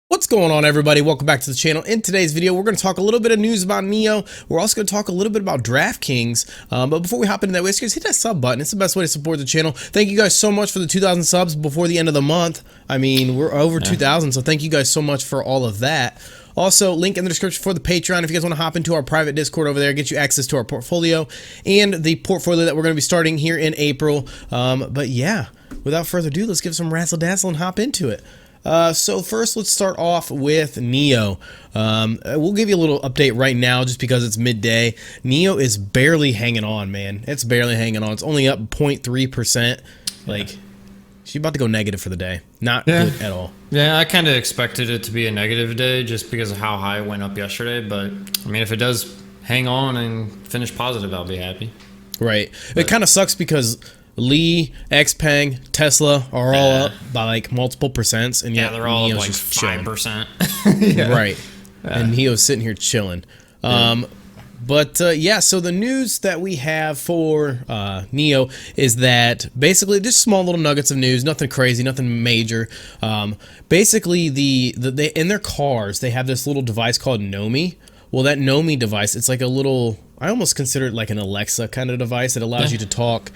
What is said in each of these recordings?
What's going on, everybody? Welcome back to the channel. In today's video, we're going to talk a little bit of news about NIO. We're also going to talk a little bit about Draftkings. But before we hop into that, we guys hit that sub button. It's the best way to support the channel. Thank you guys so much for the 2,000 subs before the end of the month. I mean, we're over 2,000, so thank you guys so much for all of that. Also, link in the description for the Patreon if you guys want to hop into our private Discord over there, get you access to our portfolio and the portfolio that we're going to be starting here in April. But yeah, without further ado, let's give some razzle dazzle and hop into it. So first, let's start off with NIO. We'll give you a little update right now just because it's midday. NIO is barely hanging on, man. It's barely hanging on. It's only up 0.3%. Like, she's about to go negative for the day. Not good at all. Yeah, I kind of expected it to be a negative day just because of how high it went up yesterday. But, I mean, if it does hang on and finish positive, I'll be happy. Right. But it kind of sucks because Lee, Xpeng, Tesla are all up by like multiple percents, and yet they're all NIO's up like just 5%. Right. And NIO's sitting here chilling. Yeah, so the news that we have for NIO is that basically just small little nuggets of news, nothing crazy, nothing major. Basically, they in their cars they have this little device called NOMI. Well, that NOMI device, it's like a little, I almost consider it like an Alexa kind of device that allows you to talk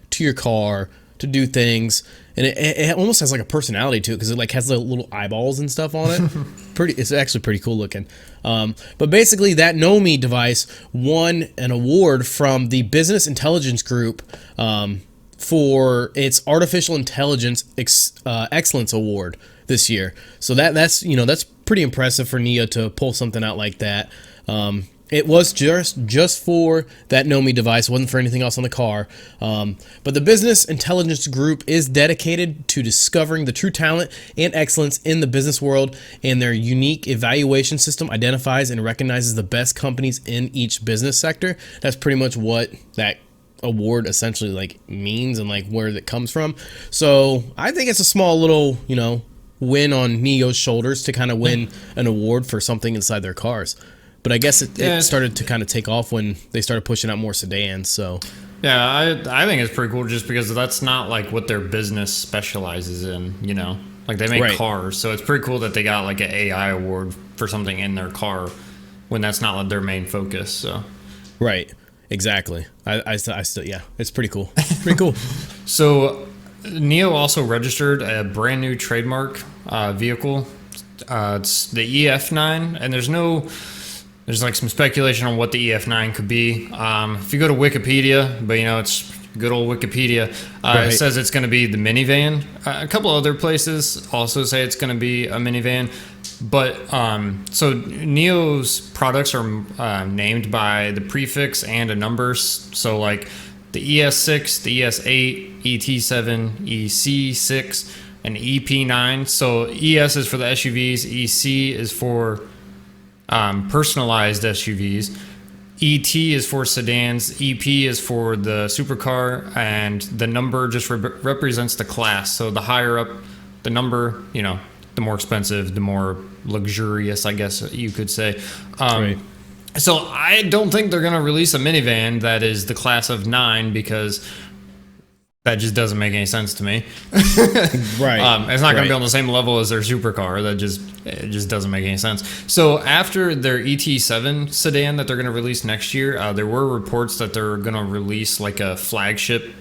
to your car, to do things, and it almost has like a personality to it because it like has little eyeballs and stuff on it. It's actually pretty cool looking. But basically, that NOMI device won an award from the Business Intelligence Group for its Artificial Intelligence Excellence Award this year. So that's pretty impressive for NIO to pull something out like that. It was just for that NOMI device. It wasn't for anything else on the car. But the Business Intelligence Group is dedicated to discovering the true talent and excellence in the business world, and their unique evaluation system identifies and recognizes the best companies in each business sector. That's pretty much what that award essentially like means and like where it comes from. So I think it's a small little, win on NIO's shoulders to kind of win an award for something inside their cars. But I guess it started to kind of take off when they started pushing out more sedans. So yeah, I think it's pretty cool just because that's not like what their business specializes in, Like they make cars, so it's pretty cool that they got like an AI award for something in their car when that's not like their main focus. So right, exactly. I still yeah, it's pretty cool. Pretty cool. So NIO also registered a brand new trademark vehicle. It's the EF9, and there's like some speculation on what the EF9 could be. If you go to Wikipedia, but it's good old Wikipedia, it says it's going to be the minivan. A couple other places also say it's going to be a minivan. But so NIO's products are named by the prefix and a number. So like the ES6, the ES8, ET7, EC6, and EP9. So ES is for the SUVs, EC is for personalized SUVs, ET is for sedans, EP is for the supercar, and the number just represents the class. So the higher up the number, the more expensive, the more luxurious, I guess you could say. So I don't think they're going to release a minivan that is the class of 9 because that just doesn't make any sense to me. It's not going to be on the same level as their supercar. It just doesn't make any sense. So after their ET7 sedan that they're going to release next year, there were reports that they're going to release like a flagship.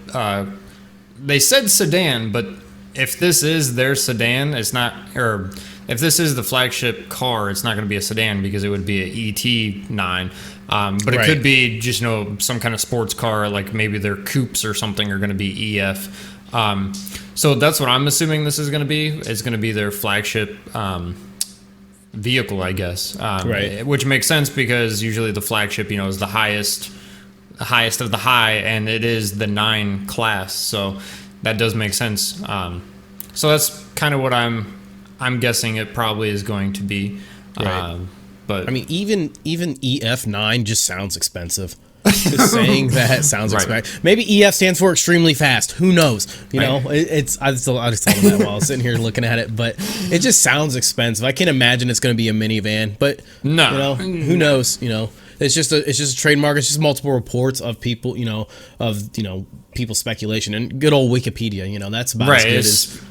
They said sedan, but if this is their sedan, it's not, or if this is the flagship car, it's not going to be a sedan because it would be an ET9. But it could be just, some kind of sports car, like maybe their coupes or something are going to be EF. So that's what I'm assuming this is going to be. It's going to be their flagship vehicle, I guess. Which makes sense because usually the flagship, is the highest of the high, and it is the 9 class. So that does make sense. So that's kind of what I'm guessing it probably is going to be. But I mean, even EF9 just sounds expensive. Just saying that sounds expensive. Maybe EF stands for extremely fast. Who knows? I just thought of that while I was sitting here looking at it. But it just sounds expensive. I can't imagine it's going to be a minivan. But who knows? It's just a trademark. It's just multiple reports of people. People's speculation and good old Wikipedia. That's about as good as.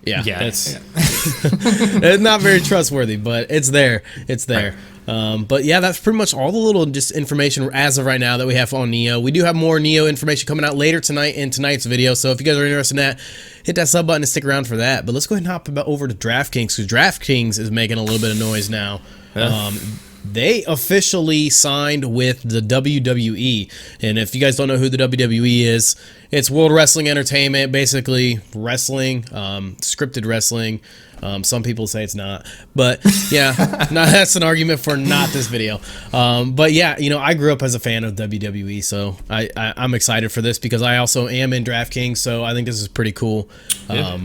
Yeah, Yeah. it's not very trustworthy, but it's there. It's there. But yeah, that's pretty much all the little just information as of right now that we have on NIO. We do have more NIO information coming out later tonight in tonight's video. So if you guys are interested in that, hit that sub button and stick around for that. But let's go ahead and hop over to Draftkings, because Draftkings is making a little bit of noise now. They officially signed with the WWE. And if you guys don't know who the WWE is, it's World Wrestling Entertainment, basically wrestling, scripted wrestling. Some people say it's not, but yeah, no, that's an argument for not this video. But yeah, you know, I grew up as a fan of WWE, so I'm excited for this because I also am in DraftKings, so I think this is pretty cool. Yeah.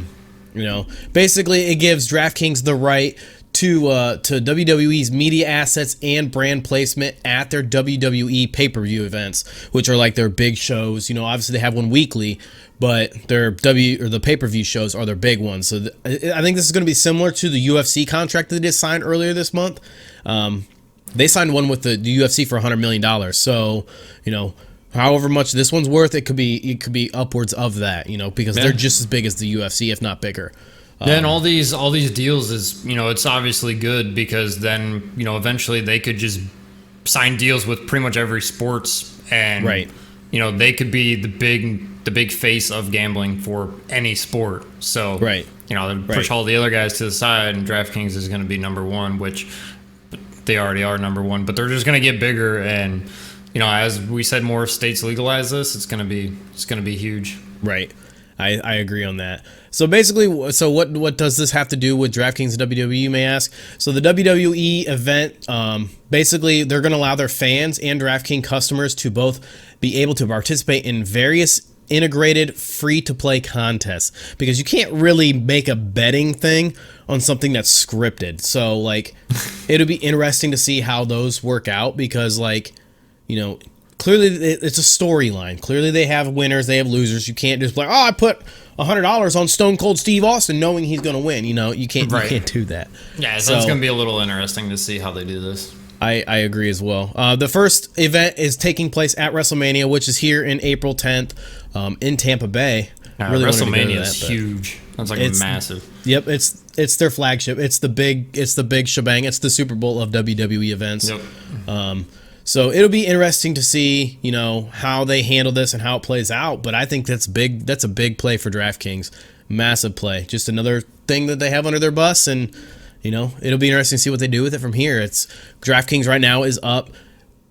You know, basically it gives DraftKings the right to WWE's media assets and brand placement at their WWE pay-per-view events, which are like their big shows. You know, obviously they have one weekly, but their the pay-per-view shows are their big ones. So I think this is going to be similar to the UFC contract that they just signed earlier this month. They signed one with the UFC for $100 million. So, you know, however much this one's worth, it could be upwards of that, you know, because they're just as big as the UFC, if not bigger. Then all these deals is, you know, it's obviously good because then, you know, eventually they could just sign deals with pretty much every sports, and you know, they could be the big face of gambling for any sport. So you know, they push all the other guys to the side, and DraftKings is going to be number one, which they already are number one, but they're just going to get bigger. And you know, as we said, more states legalize this, it's going to be huge. Right. I agree on that. So basically, so what does this have to do with DraftKings and WWE, you may ask? So the WWE event, basically, they're going to allow their fans and DraftKings customers to both be able to participate in various integrated free-to-play contests, because you can't really make a betting thing on something that's scripted. So, like, it'll be interesting to see how those work out, because, like, you know, clearly it's a storyline. Clearly they have winners, they have losers. You can't just be like, oh, I put $100 on Stone Cold Steve Austin knowing he's going to win. You know, you can't do that. Yeah, so it's going to be a little interesting to see how they do this. I agree as well. The first event is taking place at WrestleMania, which is here in April 10th in Tampa Bay. Really WrestleMania is huge. That's like massive. Yep, it's their flagship. It's the big shebang. It's the Super Bowl of WWE events. Yep. So it'll be interesting to see, you know, how they handle this and how it plays out. But I think that's big. That's a big play for DraftKings. Massive play. Just another thing that they have under their bus, and you know, it'll be interesting to see what they do with it from here. It's DraftKings right now is up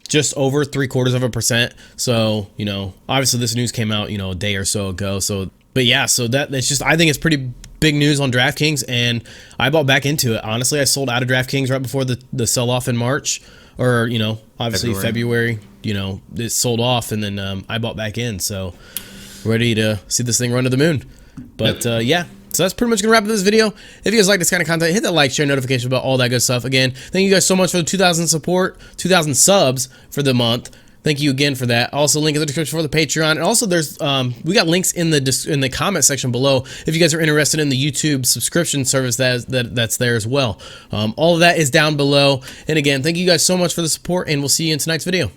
just over 0.75%. So, you know, obviously this news came out, you know, a day or so ago. So, but yeah, so that's just, I think it's pretty big news on DraftKings, and I bought back into it. Honestly, I sold out of DraftKings right before the sell-off in March, or, you know, obviously February, you know, it sold off, and then I bought back in. So ready to see this thing run to the moon. But yeah, so that's pretty much going to wrap up this video. If you guys like this kind of content, hit that like, share, notification about all that good stuff. Again, thank you guys so much for the 2,000 support, 2,000 subs for the month. Thank you again for that. Also, link in the description for the Patreon, and also there's we got links in the comment section below if you guys are interested in the YouTube subscription service that's there as well. All of that is down below. And again, thank you guys so much for the support, and we'll see you in tonight's video.